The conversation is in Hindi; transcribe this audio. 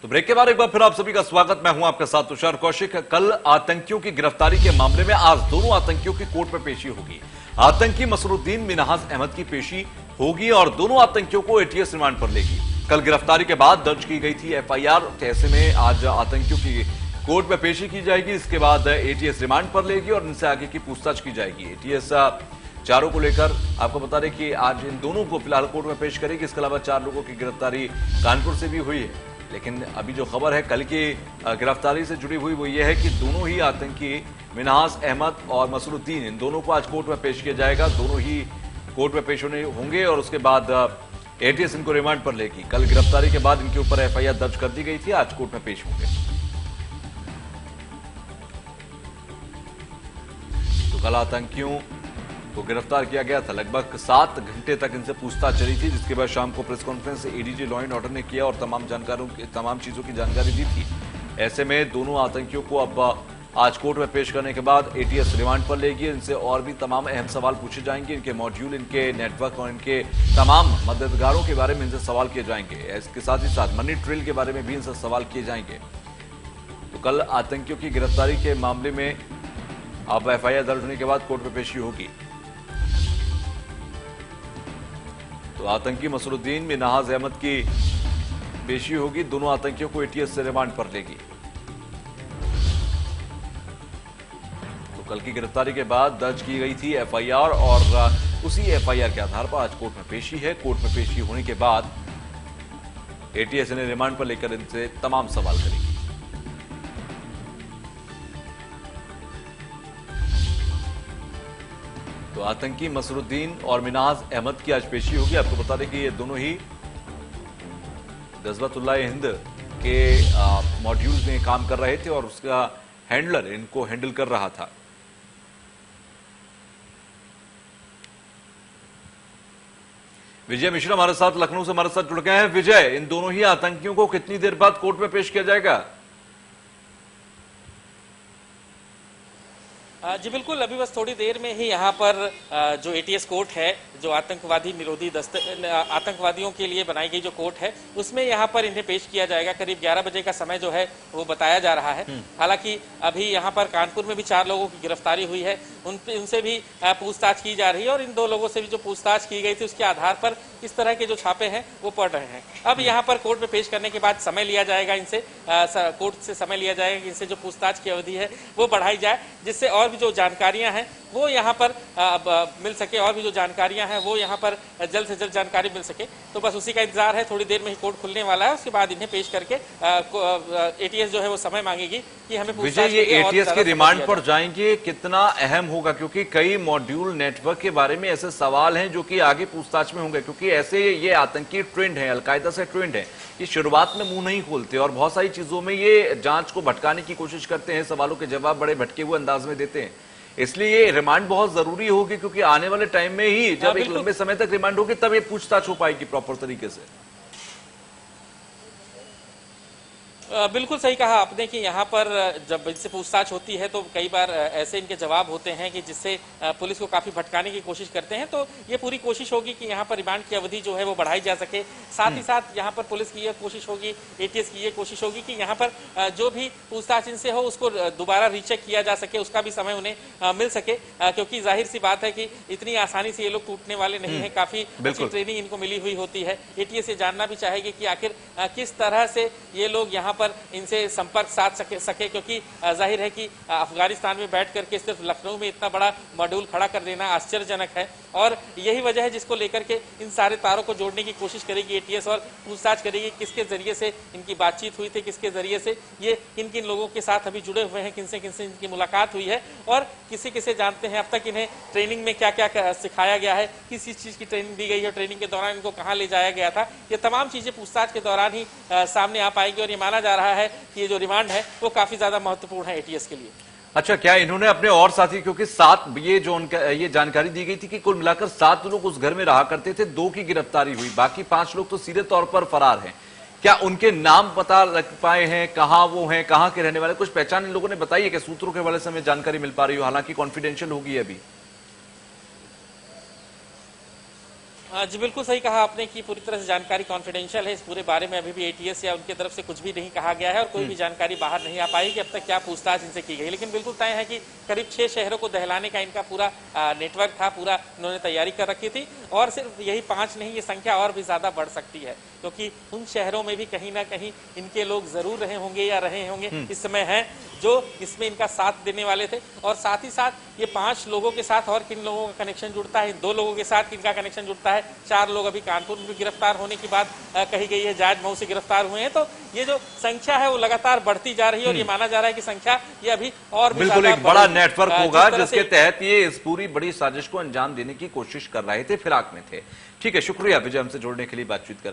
तो ब्रेक के बाद एक बार फिर आप सभी का स्वागत। मैं हूं आपके साथ तुषार कौशिक। कल आतंकियों की गिरफ्तारी के मामले में आज दोनों आतंकियों की कोर्ट में पेशी होगी। आतंकी मसरूद्दीन मिन्हाज अहमद की पेशी होगी और दोनों आतंकियों को एटीएस रिमांड पर लेगी। कल गिरफ्तारी के बाद दर्ज की गई थी एफआईआर। ऐसे में आज आतंकियों की कोर्ट में पेशी की जाएगी। इसके बाद एटीएस रिमांड पर लेगी और इनसे आगे की पूछताछ की जाएगी। एटीएस चारों को लेकर आपको बता दें कि आज इन दोनों को फिलहाल कोर्ट में पेश करेगी। इसके अलावा 4 लोगों की गिरफ्तारी कानपुर से भी हुई है। लेकिन अभी जो खबर है कल की गिरफ्तारी से जुड़ी हुई वो ये है कि दोनों ही आतंकी मिन्हाज अहमद और मसरूद्दीन, इन दोनों को आज कोर्ट में पेश किया जाएगा। दोनों ही कोर्ट में पेश होंगे और उसके बाद एटीएस इनको रिमांड पर लेगी। कल गिरफ्तारी के बाद इनके ऊपर एफआईआर दर्ज कर दी गई थी। आज कोर्ट में पेश होंगे। तो कल आतंकियों को गिरफ्तार किया गया था। लगभग 7 घंटे तक इनसे पूछताछ चली थी, जिसके बाद शाम को press conference ADG law and order ने किया और तमाम चीजों की जानकारी दी थी। ऐसे में दोनों आतंकियों को अब आज कोर्ट में पेश करने के बाद एटीएस रिमांड पर लेगी। इनसे और भी तमाम अहम सवाल पूछे जाएंगे। इनके मॉड्यूल, इनके नेटवर्क और इनके तमाम मददगारों के बारे में इनसे सवाल किए जाएंगे। इसके साथ ही साथ मनी ट्रेल के बारे में भी इनसे सवाल किए जाएंगे। तो कल आतंकियों की गिरफ्तारी के मामले में अब एफआईआर दर्ज होने के बाद कोर्ट में पेशी होगी। तो आतंकी मसरूद्दीन मिन्हाज अहमद की पेशी होगी। दोनों आतंकियों को एटीएस से रिमांड पर लेगी। तो कल की गिरफ्तारी के बाद दर्ज की गई थी एफआईआर और उसी एफआईआर के आधार पर आज कोर्ट में पेशी है। कोर्ट में पेशी होने के बाद एटीएस इन्हें रिमांड पर लेकर इनसे तमाम सवाल करेगी। तो आतंकी मसरूद्दीन और मिन्हाज अहमद की आज पेशी होगी। आपको बता दें कि ये दोनों ही गजवतुल्लाह-ए-हिंद के मॉड्यूल में काम कर रहे थे और उसका हैंडलर इनको हैंडल कर रहा था। विजय मिश्रा हमारे साथ लखनऊ से हमारे साथ जुड़ गए हैं। विजय, इन दोनों ही आतंकियों को कितनी देर बाद कोर्ट में पेश किया जाएगा? जी बिल्कुल, अभी बस थोड़ी देर में ही यहाँ पर जो एटीएस कोर्ट है, जो आतंकवादी निरोधी आतंकवादियों के लिए बनाई गई जो कोर्ट है, उसमें यहाँ पर इन्हें पेश किया जाएगा। करीब 11 बजे का समय जो है वो बताया जा रहा है। हालांकि अभी यहाँ पर कानपुर में भी 4 लोगों की गिरफ्तारी हुई है, उनसे भी पूछताछ की जा रही है और इन 2 लोगों से भी जो पूछताछ की गई थी उसके आधार पर इस तरह के जो छापे हैं वो पड़ रहे हैं। अब यहाँ पर कोर्ट में पेश करने के बाद समय लिया जाएगा इनसे, कोर्ट से समय लिया जाएगा कि इनसे जो पूछताछ की अवधि है वो बढ़ाई जाए, जिससे और भी जो जानकारियां हैं वो यहाँ पर मिल सके और भी जो जानकारियां हैं वो यहाँ पर जल्द से जल्द जानकारी मिल सके। तो बस उसी का इंतजार है। थोड़ी देर में ही कोर्ट खुलने वाला है, उसके बाद इन्हें पेश करके एटीएस जो है वो समय मांगेगी कि हमें विजय, ये एटीएस के रिमांड पर जाएंगे, कितना अहम होगा? क्योंकि कई मॉड्यूल नेटवर्क के बारे में ऐसे सवाल हैं जो कि आगे पूछताछ में होंगे, क्योंकि ऐसे ये आतंकी ट्रेंड है, अलकायदा से ट्रेंड है, ये शुरुआत में मुंह नहीं खोलते और बहुत सारी चीजों में ये जांच को भटकाने की कोशिश करते हैं, सवालों के जवाब बड़े भटके हुए अंदाज में देते हैं। इसलिए ये रिमांड बहुत जरूरी होगी, क्योंकि आने वाले टाइम में ही जब एक लंबे समय तक रिमांड होगी तब ये पूछताछ हो पाएगी प्रॉपर तरीके से। बिल्कुल सही कहा आपने कि यहाँ पर जब इनसे पूछताछ होती है तो कई बार ऐसे इनके जवाब होते हैं कि जिससे पुलिस को काफी भटकाने की कोशिश करते हैं। तो ये पूरी कोशिश होगी कि यहाँ पर रिमांड की अवधि जो है वो बढ़ाई जा सके। साथ ही साथ यहाँ पर पुलिस की ये कोशिश होगी, एटीएस की ये कोशिश होगी कि यहाँ पर जो भी पूछताछ इनसे हो उसको दोबारा रीचेक किया जा सके, उसका भी समय उन्हें मिल सके, क्योंकि जाहिर सी बात है कि इतनी आसानी से ये लोग टूटने वाले नहीं है। काफी अच्छी ट्रेनिंग इनको मिली हुई होती है। एटीएस ये जानना भी चाहेगी कि आखिर किस तरह से ये लोग यहाँ पर इनसे संपर्क साध सके, क्योंकि जाहिर है कि अफगानिस्तान में बैठ करके सिर्फ लखनऊ में इतना बड़ा मॉड्यूल खड़ा कर देना आश्चर्यजनक है और यही वजह है जिसको लेकर के इन सारे तारों को जोड़ने की कोशिश करेगी एटीएस और पूछताछ करेगी किसके जरिए से इनकी बातचीत हुई थी, किसके जरिए से ये किन किन लोगों के साथ अभी जुड़े हुए हैं, किनसे किनसे इनकी मुलाकात हुई है और किसे किसे जानते हैं, अब तक इन्हें ट्रेनिंग में क्या क्या सिखाया गया है, किस चीज की ट्रेनिंग दी गई है, ट्रेनिंग के दौरान इनको कहाँ ले जाया गया था। ये तमाम चीजें पूछताछ के दौरान ही सामने आ पाएगी और ये माना जा रहा है कि ये जो रिमांड है वो काफी ज्यादा महत्वपूर्ण है एटीएस के लिए। अच्छा, क्या इन्होंने अपने और साथी, क्योंकि 7 ये जानकारी दी गई थी कि कुल मिलाकर 7 लोग उस घर में रहा करते थे, 2 की गिरफ्तारी हुई, बाकी 5 लोग तो सीधे तौर पर फरार हैं। क्या उनके नाम पता लग पाए हैं, कहां वो हैं, कहां के रहने वाले, कुछ पहचान इन लोगों ने बताई है कि सूत्रों के हवाले से हमें जानकारी मिल पा रही हो, हालांकि कॉन्फिडेंशियल होगी अभी? जी बिल्कुल सही कहा आपने कि पूरी तरह से जानकारी कॉन्फिडेंशियल है। इस पूरे बारे में अभी भी एटीएस या उनकी तरफ से कुछ भी नहीं कहा गया है और कोई भी जानकारी बाहर नहीं आ पाई कि अब तक क्या पूछताछ इनसे की गई। लेकिन बिल्कुल तय है कि करीब 6 शहरों को दहलाने का इनका पूरा नेटवर्क था, पूरा इन्होंने तैयारी कर रखी थी और सिर्फ यही 5 नहीं, ये संख्या और भी ज्यादा बढ़ सकती है क्योंकि उन शहरों में भी कहीं ना कहीं इनके लोग जरूर रहे होंगे या रहे होंगे इस समय हैं जो इसमें इनका साथ देने वाले थे। और साथ ही साथ ये 5 लोगों के साथ और किन लोगों का कनेक्शन जुड़ता है, 2 लोगों के साथ किनका कनेक्शन जुड़ता है, 4 लोग अभी कानपुर में गिरफ्तार होने की बात कही गई है, जाज मऊ से गिरफ्तार हुए हैं। तो ये जो संख्या है वो लगातार बढ़ती जा रही है और ये माना जा रहा है कि संख्या ये अभी और भी बिल्कुल एक बड़ा नेटवर्क होगा जिसके तहत ये इस पूरी बड़ी साजिश को अंजाम देने की कोशिश कर रहे थे, फिराक में थे। ठीक है, शुक्रिया विजय हमसे जुड़ने के लिए, बातचीत कर